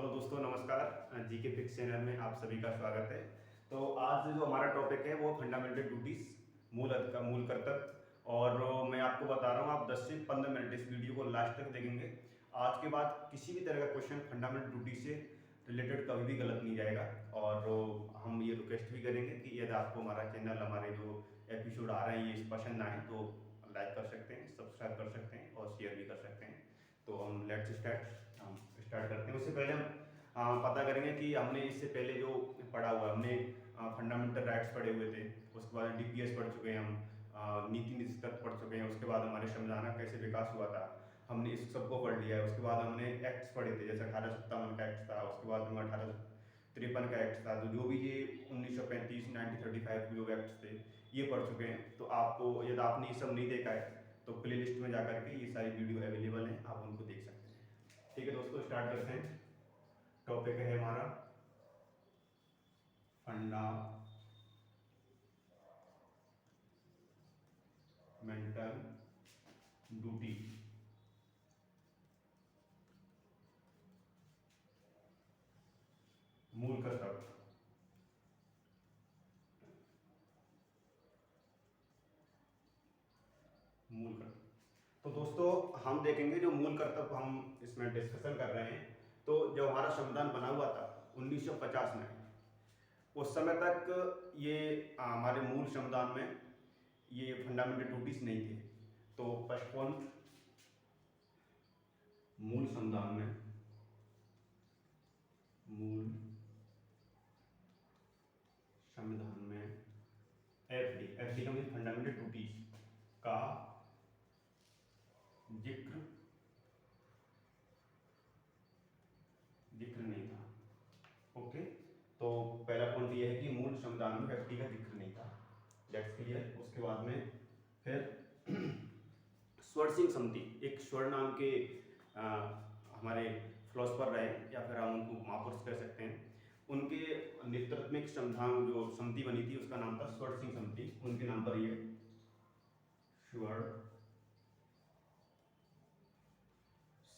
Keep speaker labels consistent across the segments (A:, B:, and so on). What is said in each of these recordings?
A: Hello दोस्तों, नमस्कार। जी के फिक्स चैनल में आप सभी का स्वागत है। तो आज जो हमारा टॉपिक है वो फंडामेंटल ड्यूटीज, मूल कर्तव्य। और मैं आपको बता रहा हूँ, आप 10 से 15 मिनट इस वीडियो को लास्ट तक देखेंगे। आज के बाद किसी भी तरह का क्वेश्चन फंडामेंटल ड्यूटी से रिलेटेड कभी भी गलत नहीं जाएगा। और हम ये रिक्वेस्ट भी करेंगे कि यदि आपको हमारा चैनल, हमारे जो एपिसोड आ रहे हैं ये पसंद आए तो लाइक कर सकते हैं, सब्सक्राइब कर सकते हैं और शेयर भी कर सकते हैं। तो हम लेट्स स्टार्ट, हम स्टार्ट करते हैं। उससे पहले हम पता करेंगे कि हमने इससे पहले जो पढ़ा हुआ, हमने फंडामेंटल राइट्स पढ़े हुए थे, उसके बाद डीपीएस पढ़ चुके हैं हम, नीति निधि तत्व पढ़ चुके हैं, उसके बाद हमारे संविधान का कैसे विकास हुआ था हमने इस सबको पढ़ लिया है। उसके बाद हमने एक्ट्स पढ़े थे, जैसे 1857 का एक्ट था, उसके बाद में 1853 का एक्ट था। तो जो भी ये 1935 1935 के जो एक्ट्स थे ये पढ़ चुके हैं। तो आपको, यदि आपने ये सब नहीं देखा है तो प्ले लिस्ट में जाकर के ये सारी वीडियो अवेलेबल हैं, आप उनको देख सकते हैं। ठीक है दोस्तों, स्टार्ट करते हैं। टॉपिक है हमारा फंडामेंटल ड्यूटी। मूल कर्तव्य। मूल कर्तव्य। तो दोस्तों, हम देखेंगे जो मूल कर्तव्य हम इसमें डिस्कशन कर रहे हैं। तो जब हमारा संविधान बना हुआ था 1950 में, उस समय तक ये हमारे मूल संविधान में ये फंडामेंटल ड्यूटीज नहीं थे। तो फर्स्ट पॉइंट, मूल संविधान में, मूल संविधान में एफडी का मतलब फंडामेंटल ड्यूटीज का जिक्र नहीं था। ओके, तो पहला पॉइंट ये है कि मूल संविधान में एफडी का जिक्र नहीं था। That's clear. उसके बाद में फिर स्वर्ण सिंह समिति, एक स्वर्ण नाम के हमारे फिलोसफर रहे, या फिर हम उनको महापुरुष कह सकते हैं। उनके नेतृत्व में एक संविधान जो समिति बनी थी उसका नाम था स्वर्ण सिंह समिति। उनके नाम पर ये स्वर्ण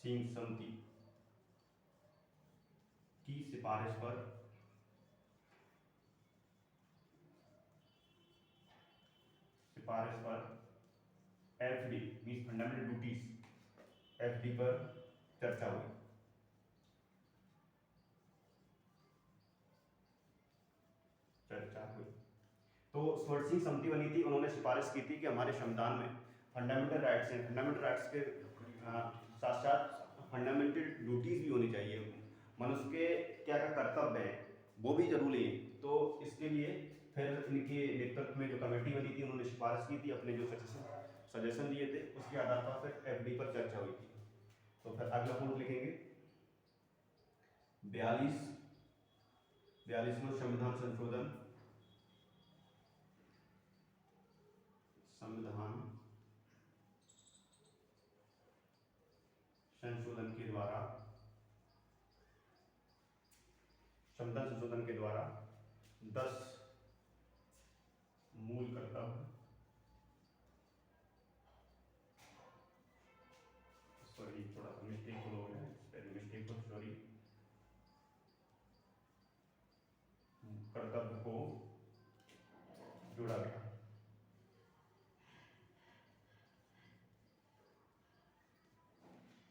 A: सिंह समिति की सिफारिश पर FD means fundamental duties, FD पर चर्चा हुई। तो स्वर्ण सिंह समिति बनी थी, उन्होंने सिफारिश की थी कि हमारे संविधान में फंडामेंटल राइट्स हैं, फंडामेंटल राइट्स के साथ साथ फंडामेंटल ड्यूटीज भी होनी चाहिए। मनुष्य के क्या क्या कर्तव्य हैं वो भी जरूरी है। तो इसके लिए फिर इनके नेतृत्व में जो कमेटी बनी थी उन्होंने सिफारिश की थी, अपने जो सजेशन दिए थे उसके आधार पर फिर एफडी पर चर्चा हुई थी। तो फिर अगला पॉइंट लिखेंगे 42वां संविधान संशोधन के द्वारा, संविधान संशोधन के द्वारा 10 मूल कर्तव्य, सॉरी थोड़ा सा मिस्टेक हो गया, मिस्टेक हो, सॉरी, कर्तव्य को जोड़ा गया।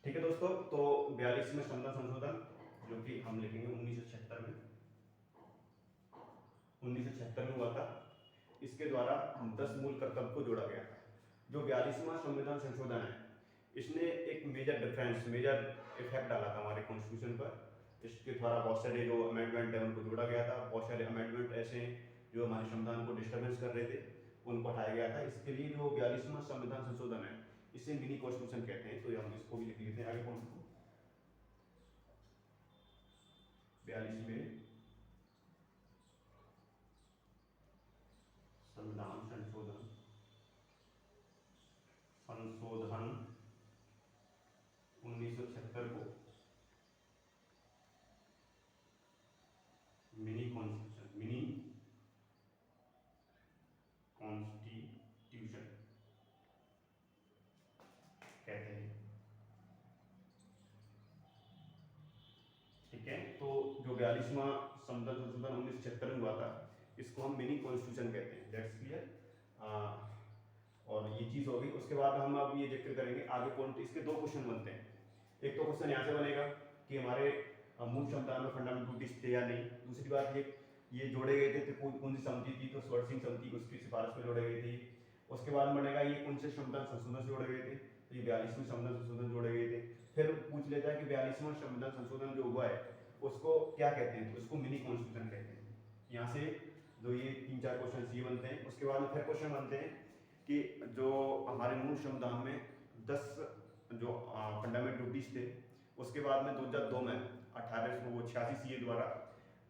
A: ठीक है दोस्तों, तो 42वें संविधान संशोधन जो कि हम लिखेंगे 1976 में हुआ था, इसके द्वारा 10 मूल कर्तव्य को जोड़ा गया था। जो 42वां संविधान संशोधन है इसने एक मेजर इफेक्ट डाला था हमारे कॉन्स्टिट्यूशन पर। इसके द्वारा बहुत सारे जो अमेंडमेंट है उनको जोड़ा गया था। बहुत सारे अमेंडमेंट ऐसे हैं जो हमारे संविधान को डिस्टर्बेंस कर रहे थे, उनको हटाया गया था। इसके लिए जो 42वां संविधान संशोधन है इसे मिनी कॉन्स्टिट्यूशन कहते हैं। तो हम इसको भी लिख लेते हैं आगे पॉइंट को। 42वें संविधान संशोधन 1976 को मिनी कॉन्स्टिट्यूशन कहते हैं। ठीक ठीक है। तो जो 42वां संविधान संशोधन 1976 में हुआ था, इसको हम मिनी कॉन्स्टिट्यूशन कहते हैं, दैट्स क्लियर। और ये चीज़ होगी। उसके बाद हम अब ये जिक्र करेंगे आगे कौन, इसके दो क्वेश्चन बनते हैं। एक तो क्वेश्चन यहाँ से बनेगा कि हमारे मूल संविधान में फंडामेंटल ड्यूटीज थे या नहीं। दूसरी बात ये जोड़े गए थे तो कौन सी समिति थी, तो स्वर्ण सिंह समिति उसकी सिफारिश में जोड़े गए थे। उसके बाद बनेगा ये कौन से संविधान संशोधन से जोड़े गए थे, तो ये 42वें संविधान संशोधन जोड़े गए थे। फिर पूछ लेता है कि 42वां संविधान संशोधन जो हुआ है उसको क्या कहते हैं, तो उसको मिनी कॉन्स्टिट्यूशन कहते हैं। यहाँ से जो ये 3-4 क्वेश्चन ये बनते हैं। उसके बाद फिर क्वेश्चन बनते हैं कि जो हमारे मूल संविधान में 10 जो फंडामेंटल ड्यूटीज थे, उसके बाद में 2002 में 1886 सीए द्वारा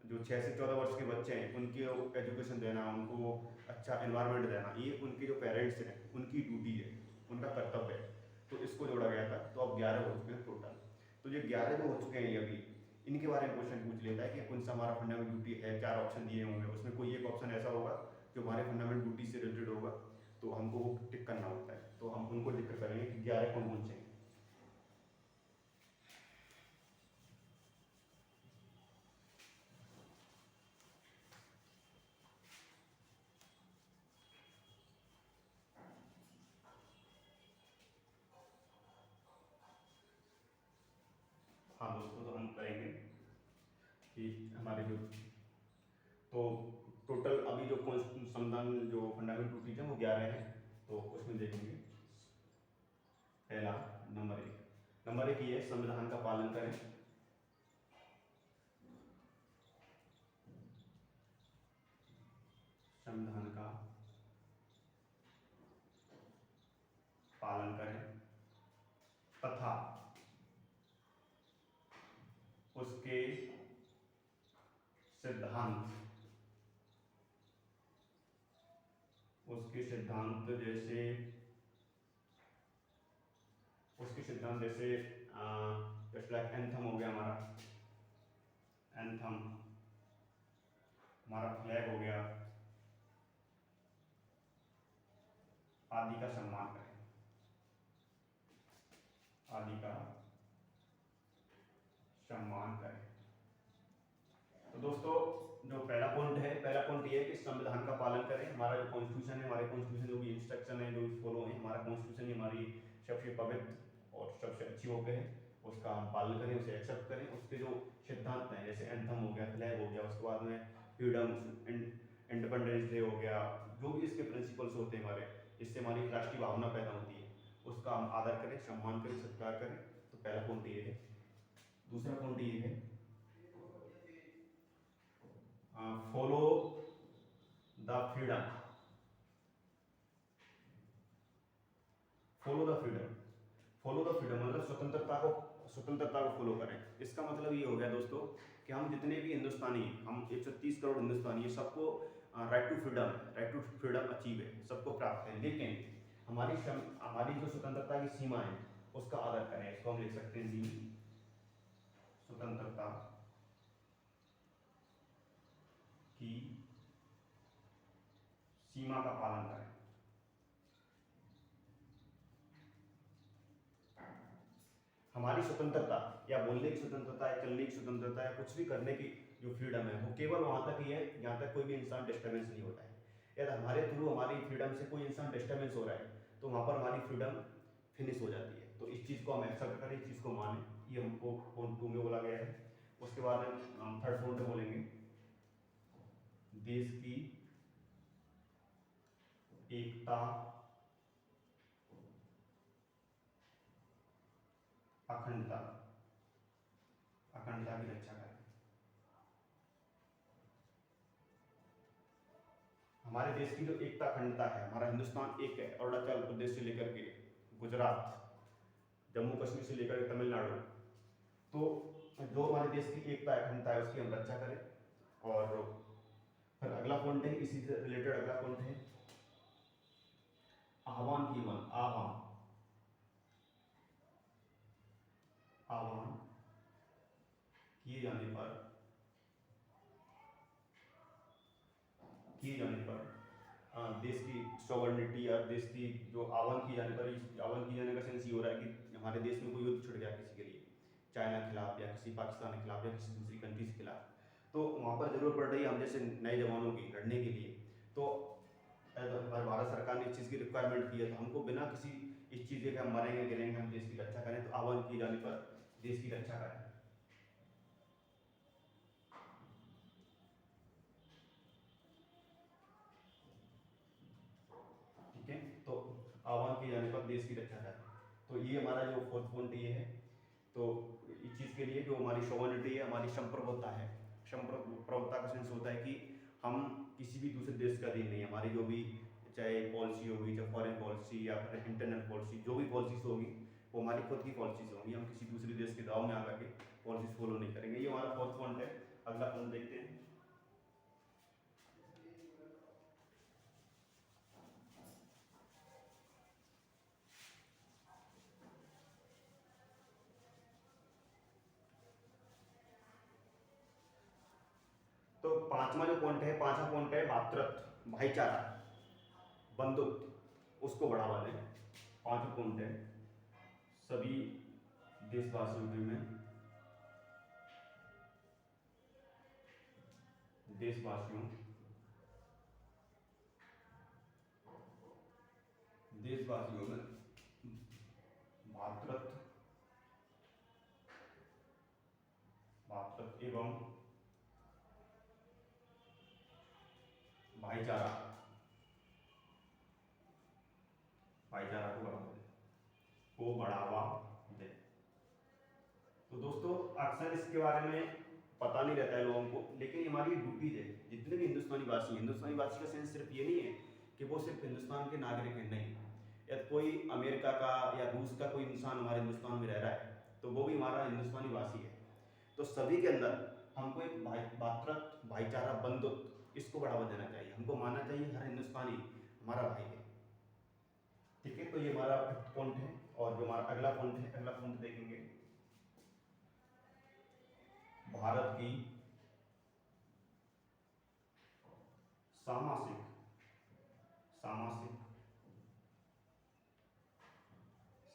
A: जो 6 से 14 वर्ष के बच्चे हैं उनकी एजुकेशन देना, उनको अच्छा एनवायरनमेंट देना, ये उनके जो पेरेंट्स हैं उनकी ड्यूटी है, उनका कर्तव्य है। तो इसको जोड़ा गया था। तो अब 11 हो चुके हैं टोटल। तो ये 11 जो हो चुके हैं ये अभी, इनके बारे में क्वेश्चन पूछ लेता है कि कौन सा हमारा फंडामेंटल ड्यूटी है। 4 ऑप्शन दिए होंगे, उसमें कोई एक ऑप्शन ऐसा होगा जो हमारे फंडामेंटल ड्यूटी से रिलेटेड होगा, तो हमको वो टिक करना होता है। तो हम उनको जिक्र करेंगे कि 11 कौन कौन से हैं। हाँ दोस्तों, तो हम करेंगे कि हमारे जो तो टोटल अभी जो संविधान जो फंडामेंटल ड्यूटीज है वो 11 हैं। तो उसमें देखेंगे पहला नंबर 1 ये है संविधान का पालन करें। संविधान का पालन करें तथा उसके सिद्धांत जैसे जस्ट लाइक एंथम हो गया हमारा, एंथम हमारा फ्लैग हो गया, आदि का सम्मान करें, आदि का सम्मान करें। तो दोस्तों जो पहला पॉइंट ये है कि संविधान का पालन करें। हमारा जो कॉन्स्टिट्यूशन है, हमारे कॉन्स्टिट्यूशन जो भी इंस्ट्रक्शन है जो फॉलो है, हमारा कॉन्स्टिट्यूशन ही हमारी सबसे पवित्र और सबसे अच्छी बुक है, उसका हम पालन करें, उसे एक्सेप्ट करें। उसके जो सिद्धांत हैं जैसे एंथम हो गया, फ्लैग हो गया, उसके बाद में फ्रीडम, इंडिपेंडेंस डे हो गया, जो भी इसके प्रिंसिपल्स होते हैं हमारे, इससे हमारी राष्ट्रीय भावना पैदा होती है, उसका हम आदर करें, सम्मान करें, सत्कार करें। तो पहला पॉइंट ये है। दूसरा पॉइंट ये है follow the freedom, follow the freedom मतलब स्वतंत्रता को फॉलो करें। इसका मतलब ये हो गया दोस्तों कि हम जितने भी हिंदुस्तानी, हम 130 करोड़ हिंदुस्तानी, सबको राइट टू फ्रीडम अचीव है, सबको प्राप्त है। लेकिन हमारी जो स्वतंत्रता की सीमा है उसका आदर करें। इसको हम लिख सकते हैं स्वतंत्रता की सीमा का पालन करें। हमारी स्वतंत्रता या बोलने की स्वतंत्रता या चलने की स्वतंत्रता या कुछ भी करने की जो फ्रीडम है वो केवल वहां तक ही है जहां तक कोई भी इंसान डिस्टर्बेंस नहीं होता है। यदि हमारे थ्रू हमारी फ्रीडम से कोई इंसान डिस्टर्बेंस हो रहा है तो वहां पर हमारी फ्रीडम फिनिश हो जाती है। तो इस चीज़ को हम एक्सेप्ट करें, इस चीज़ को माने। ये हमको पॉइंट 2 में बोला गया है। उसके बाद हम थर्ड पॉइंट में बोलेंगे देश की एकता, अखंडता की रक्षा करें। हमारे देश की जो एकता अखंडता है, हमारा हिंदुस्तान एक है, अरुणाचल प्रदेश से लेकर के गुजरात, जम्मू कश्मीर से लेकर के तमिलनाडु, तो जो हमारे देश की एकता अखंडता है उसकी हम रक्षा करें। और फिर अगला पॉइंट है, इसी से रिलेटेड अगला पॉइंट है आह्वान किए जाने पर देश की सॉवरेनिटी या देश की जो आह्वान किए जाने का सेंस ये हो रहा है कि हमारे देश में कोई युद्ध छिड़ गया किसी के लिए, चाइना के खिलाफ या किसी पाकिस्तान के खिलाफ या किसी दूसरी कंट्री के खिलाफ, तो वहाँ पर ज़रूरत पड़ रही है हम जैसे नए जवानों की लड़ने के लिए। तो हमारे भारत सरकार ने इस चीज़ की रिक्वायरमेंट की है, तो हमको बिना किसी इस चीज़ के हम मरेंगे गिरेंगे, हम देश की रक्षा करें, तो आह्वान किए जाने पर देश की रक्षा करें। ठीक है, तो आह्वान किए जाने पर देश की रक्षा करें। तो ये हमारा जो फोर्थ पॉइंट ये है। तो इस चीज़ के लिए जो हमारी सोवरेनिटी है, हमारी संप्रभुता है। संप्रभुता का सेंस होता है कि हम किसी भी दूसरे देश का अधीन नहीं, हमारी जो भी चाहे पॉलिसी होगी, चाहे फॉरेन पॉलिसी या फिर इंटरनल पॉलिसी, जो भी पॉलिसीज होगी वो हमारी खुद की पॉलिसीज होंगी, हम किसी दूसरे देश के दाव में आकर के पॉलिसीज फॉलो नहीं करेंगे। ये हमारा फोर्थ पॉइंट है। अगला पॉइंट देखते हैं। तो पांचवा जो पॉइंट है, पांचवा पॉइंट है भातृत्व, भाईचारा, बंधुत्व, उसको बढ़ावा दें। पांचवा पॉइंट है सभी देशवासियों के में देशवासियों देशवासियों में भातृत्व भातृत्व एवं भाईचारा भाईचारा को बढ़ावा दे। तो दोस्तों अक्सर इसके बारे में पता नहीं रहता है लोगों को, लेकिन हमारी ड्यूटीज है। जितने भी हिंदुस्तानी वासी का सेंस सिर्फ ये नहीं है कि वो सिर्फ हिंदुस्तान के नागरिक हैं, नहीं। या कोई अमेरिका का या रूस का कोई इंसान हमारे हिंदुस्तान में रह रहा है तो वो भी हमारा हिंदुस्तानी वासी है। तो सभी के अंदर हमको एक भातृत्व, भाईचारा, बंधुत्व, इसको बढ़ावा देना चाहिए। हमको मानना चाहिए हर हिंदुस्तानी हमारा भाई है। ठीक है, तो ये हमारा फिफ्थ पॉइंट है। और जो हमारा अगला पॉइंट है, अगला पॉइंट देखेंगे भारत की सामासिक सामासिक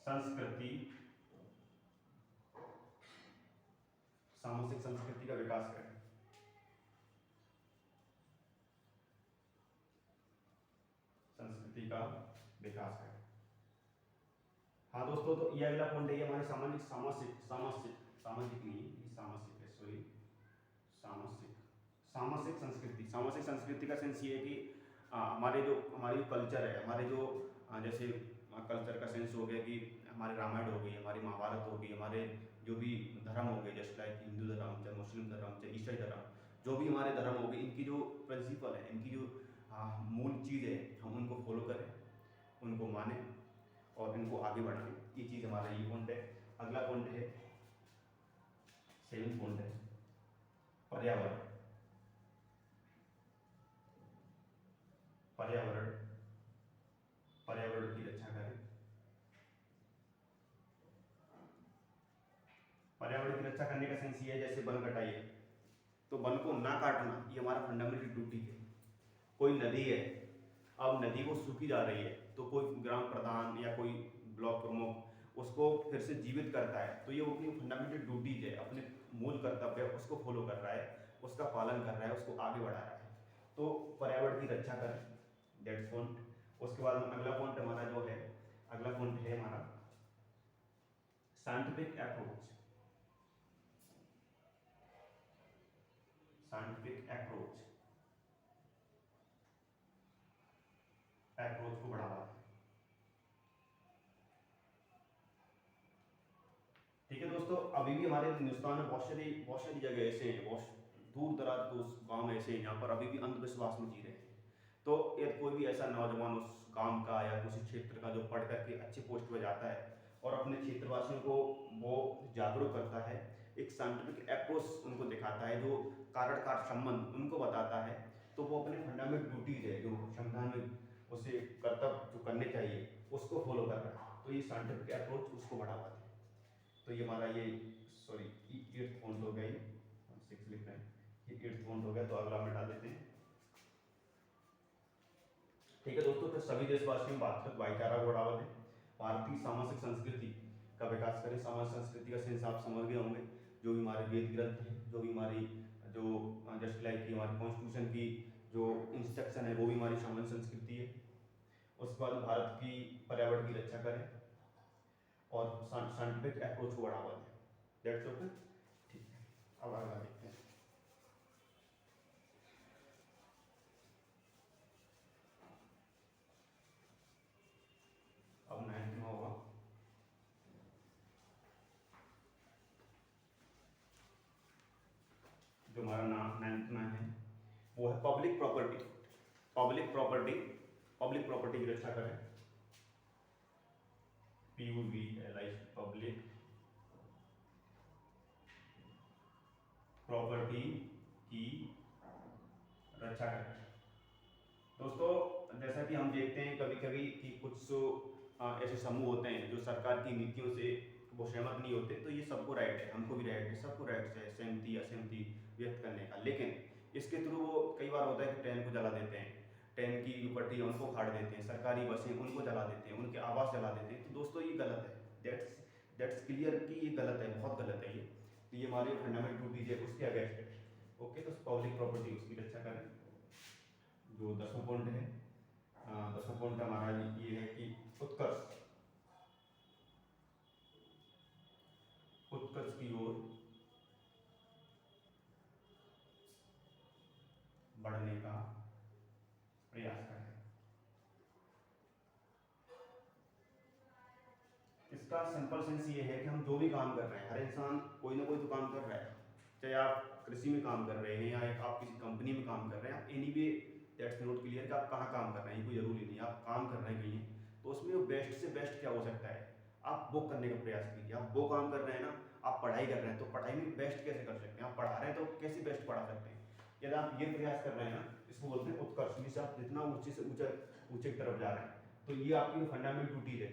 A: संस्कृति सामाजिक संस्कृति का विकास करें। संस्कृति का विकास करें। हाँ दोस्तों, तो ये अगला पॉइंट है, हमारे सामाजिक सामाजिक सामाजिक सामाजिक नहीं, ये सामाजिक है, सॉरी, सामाजिक सामाजिक संस्कृति। सामाजिक संस्कृति का सेंस ये है कि हमारे जो हमारी कल्चर है, हमारे जो जैसे कल्चर का सेंस हो गया कि हमारे रामायण हो गई, हमारी महाभारत हो गई, हमारे जो भी धर्म हो गए, जैसे लाइक हिंदू धर्म, चाहे मुस्लिम धर्म, चाहे ईसाई धर्म, जो भी हमारे धर्म हो गए, इनकी जो प्रिंसिपल है, इनकी जो मूल चीज़ है, हम उनको फॉलो करें, उनको माने और इनको आगे बढ़ाएं। ये चीज़ हमारा ये पॉइंट है। अगला पॉइंट है, सेवन पॉइंट है पर्यावरण। पर्यावरण पर्यावरण की रक्षा करें। पर्यावरण की रक्षा करने का सेंस ये है, जैसे वन कटाई है तो वन को ना काटना, ये हमारा फंडामेंटल ड्यूटी है। कोई नदी है, अब नदी वो सूखी जा रही है, तो कोई ग्राम प्रधान या कोई ब्लॉक प्रमुख उसको फिर से जीवित करता है, तो ये अपनी फंडामेंटल ड्यूटीज है, अपने मूल कर्तव्य उसको फॉलो कर रहा है, उसका पालन कर रहा है, उसको आगे बढ़ा रहा है। तो पर्यावरण की रक्षा करें, दैट्स पॉइंट। उसके बाद अगला पॉइंट हमारा जो है, अगला पॉइंट है हमारा scientific approach. Scientific approach approach को बढ़ावा दें। ठीक है दोस्तों, अभी भी हमारे हिंदुस्तान में बहुत सारी जगह ऐसे हैं, बहुत दूर दराज के उस गाँव ऐसे हैं जहाँ पर अभी भी अंधविश्वास में जी रहे हैं। तो यदि कोई भी ऐसा नौजवान उस गांव का या उसी क्षेत्र का जो पढ़ करके अच्छे पोस्ट पर जाता है और अपने क्षेत्रवासियों को वो जागरूक करता है, एक साइंटिफिक अप्रोच उनको दिखाता है, जो कारण का संबंध उनको बताता है, तो वो अपने फंडामेंटल ड्यूटीज है, जो संविधान में उसे कर्तव्य जो करने चाहिए उसको फॉलो कर रहा है। तो ये साइंटिफिक अप्रोच उसको बढ़ावा दे। तो ये हमारा ये सॉरी एट्थ पॉइंट हो गया, ये 6 लिख रहे हैं, ये एट्थ पॉइंट हो गया। तो अगला मिटा देते हैं। ठीक है दोस्तों, फिर सभी देशवासियों में भातृत्व, भाईचारा को बढ़ावा दें। भारतीय सामाजिक संस्कृति का विकास करें। समाज संस्कृति का सेंस आप समझ गए होंगे, जो भी हमारे वेद ग्रंथ हैं, जो भी हमारी जो जस्ट लाइक की हमारी कॉन्स्टिट्यूशन की जो इंस्ट्रक्शन है वो भी हमारी सामान्य संस्कृति है। उसके बाद भारत की पर्यावरण की रक्षा करें और साइंटिफिक अप्रोच को बढ़ावा दें। दैट्स ओके, ठीक है। अब अगला देखते हैं। अब 9th में होगा जो हमारा नाम 9th में है वो है public property. Public property, public property की रक्षा करें। PUBLI, पब्लिक प्रॉपर्टी की रक्षा करें। दोस्तों, जैसा कि हम देखते हैं कभी कभी कि कुछ ऐसे समूह होते हैं जो सरकार की नीतियों से वो सहमत नहीं होते, तो ये सबको राइट है, हमको भी राइट है, सबको राइट है सहमति असहमति व्यक्त करने का। लेकिन इसके थ्रू वो कई बार होता है कि ट्रेन को जला देते हैं, ट्रेन की जो पटरी है उनको उखाड़ देते हैं, सरकारी बसें उनको जला देते हैं, उनके आवास जला देते हैं। तो दोस्तों ये गलत है, दैट्स क्लियर कि ये गलत है, बहुत गलत है ये। तो ये हमारे फंडामेंटल ड्यूटीज है, उसके अगेंस्ट है। ओके, तो पब्लिक प्रॉपर्टी उसकी रक्षा करें। जो 10वां पॉइंट है, 10वां पॉइंट हमारा ये है कि उत्कर्ष, उत्कर्ष की ओर बढ़ने का प्रयास करें। इसका सिंपल सेंस ये है कि हम जो भी काम कर रहे हैं, हर इंसान कोई ना कोई तो काम कर रहा है, चाहे आप कृषि में काम कर रहे हैं या आप किसी कंपनी में काम कर रहे हैं, आप any way that's not clear कि आप कहाँ काम कर रहे हैं, कोई जरूरी नहीं, आप काम कर रहे हैं कहीं, तो उसमें वो बेस्ट से बेस्ट क्या हो सकता है आप वो करने का प्रयास कीजिए। आप वो काम कर रहे हैं ना, आप पढ़ाई कर रहे हैं, तो पढ़ाई में बेस्ट कैसे कर सकते हैं, आप पढ़ा रहे हैं तो कैसे बेस्ट पढ़ा सकते हैं। यदि आप ये प्रयास कर रहे हैं ना, इसको बोलते हैं उत्कर्ष, जिससे आप जितना ऊंचे से ऊंचा ऊंचे की तरफ जा रहे हैं, तो ये आपकी फंडामेंटल ड्यूटी है,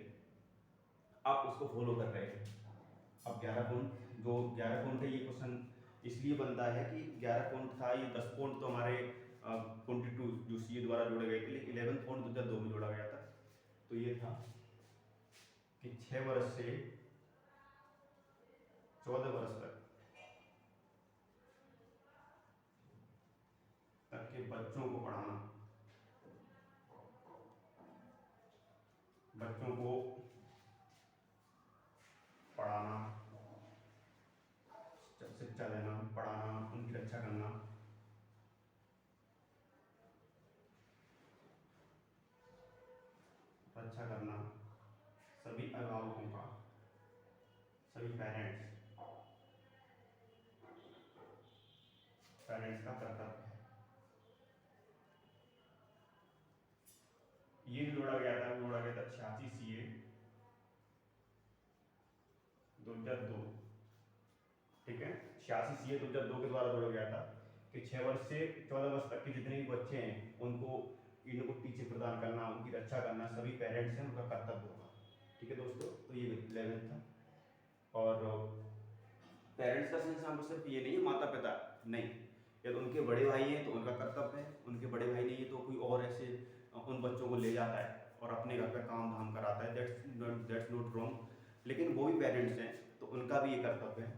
A: आप उसको फॉलो कर रहे हैं। अब 11 पॉइंट, जो 11 पॉइंट है ये क्वेश्चन इसलिए बनता है कि 11 पॉइंट था, ये 10 पॉइंट तो हमारे 22 जो CA द्वारा जोड़े गए थे, लेकिन 11 पॉइंट 2002 में जोड़ा गया था। तो ये था कि 6 वर्ष से 14 वर्ष तक के बच्चों को पढ़ाना, बच्चों को पढ़ाना, शिक्षा देना, पढ़ाना, उनकी रक्षा करना, रक्षा करना सभी अभिभावकों का, सभी पेरेंट्स का कर्तव्य है। ये जोड़ा गया था 86 CA 2002, ठीक है, 86 CA 2002 के द्वारा जोड़ा गया था कि 6 वर्ष से 14 वर्ष तक के जितने भी बच्चे हैं उनको इनको टीचर प्रदान करना, उनकी रक्षा करना सभी पेरेंट्स हैं उनका कर्तव्य होगा। ठीक है दोस्तों, तो ये 11 था। और पेरेंट्स का सेंस आपको सिर्फ ये नहीं है माता पिता नहीं, यदि उनके बड़े भाई हैं तो उनका कर्तव्य है, उनके बड़े भाई नहीं है तो कोई और ऐसे उन बच्चों को ले जाता है और अपने घर पे काम धाम कराता है, दैट्स नॉट रॉन्ग, लेकिन वो भी पेरेंट्स हैं तो उनका भी ये कर्तव्य है।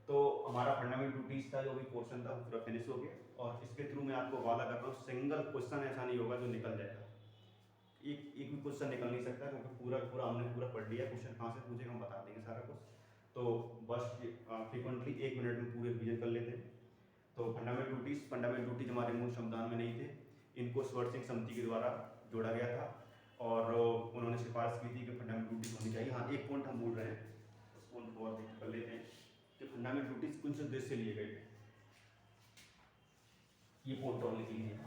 A: तो हमारा फंडामेंटल ड्यूटीज था जो भी पोर्शन था पूरा फिनिश हो गया, और इसके थ्रू मैं आपको वादा कर रहा हूँ सिंगल क्वेश्चन ऐसा नहीं होगा जो निकल जाएगा, एक भी क्वेश्चन निकल नहीं सकता, क्योंकि पूरा हमने पूरा पढ़ लिया, क्वेश्चन कहाँ से पूछेगा हम बता देंगे सारा कुछ। तो बस फ्रिक्वेंटली 1 मिनट में पूरे रिवीजन कर लेते हैं। तो फंडामेंटल ड्यूटीज हमारे मूल संविधान में नहीं थे, इनको स्वर्ण सिंह समिति के द्वारा जोड़ा गया था और उन्होंने सिफारिश की थी कि फंडामेंटल ड्यूटीज होनी चाहिए। हाँ, एक पॉइंट हम भूल रहे हैं, उस पॉइंट को और देख कर लेते हैं कि फंडामेंटल ड्यूटीज कौन से उद्देश्य से लिए गए थे, ये पॉइंट और लिख लीजिए।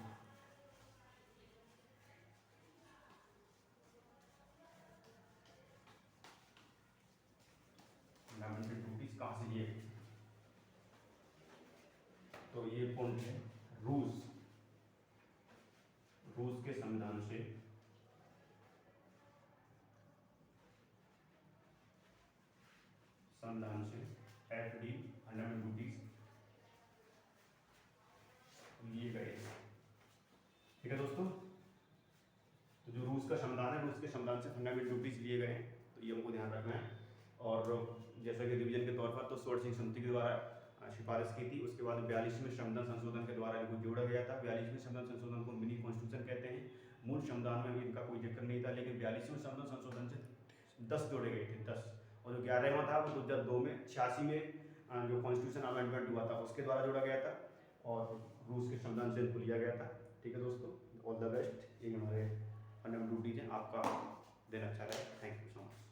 A: फंडामेंटल ड्यूटीज कहाँ से लिए गए, तो ये पॉइंट है रूस के संविधान से FD फंडामेंटल ड्यूटीज लिए गए। ठीक है दोस्तों, तो जो रूस का संविधान है, रूस के संविधान से फंडामेंटल ड्यूटीज लिए गए हैं, तो ये हमको ध्यान रखना है। और जैसा कि रिवीजन के तौर पर तो 16वीं समिति के द्वारा सिफारिश की थी। उसके बाद 42वें संविधान संशोधन के द्वारा इनको जोड़ा गया था। 42वें संविधान संशोधन को मिनी कॉन्स्टिट्यूशन कहते हैं। मूल संविधान में भी इनका कोई जिक्र नहीं था, लेकिन 42वें संविधान संशोधन से 10 जोड़े गए थे, 10। और जो 11वां था वो 2002 में 86 में जो कॉन्स्टिट्यूशन अमेंडमेंट हुआ था उसके द्वारा जोड़ा गया था और रूस के संविधान से इनको लिया गया था। ठीक है दोस्तों, ऑल द बेस्ट। ये हमारे फंडामेंटल ड्यूटीज हैं। आपका दिन अच्छा रहे। Thank you so much.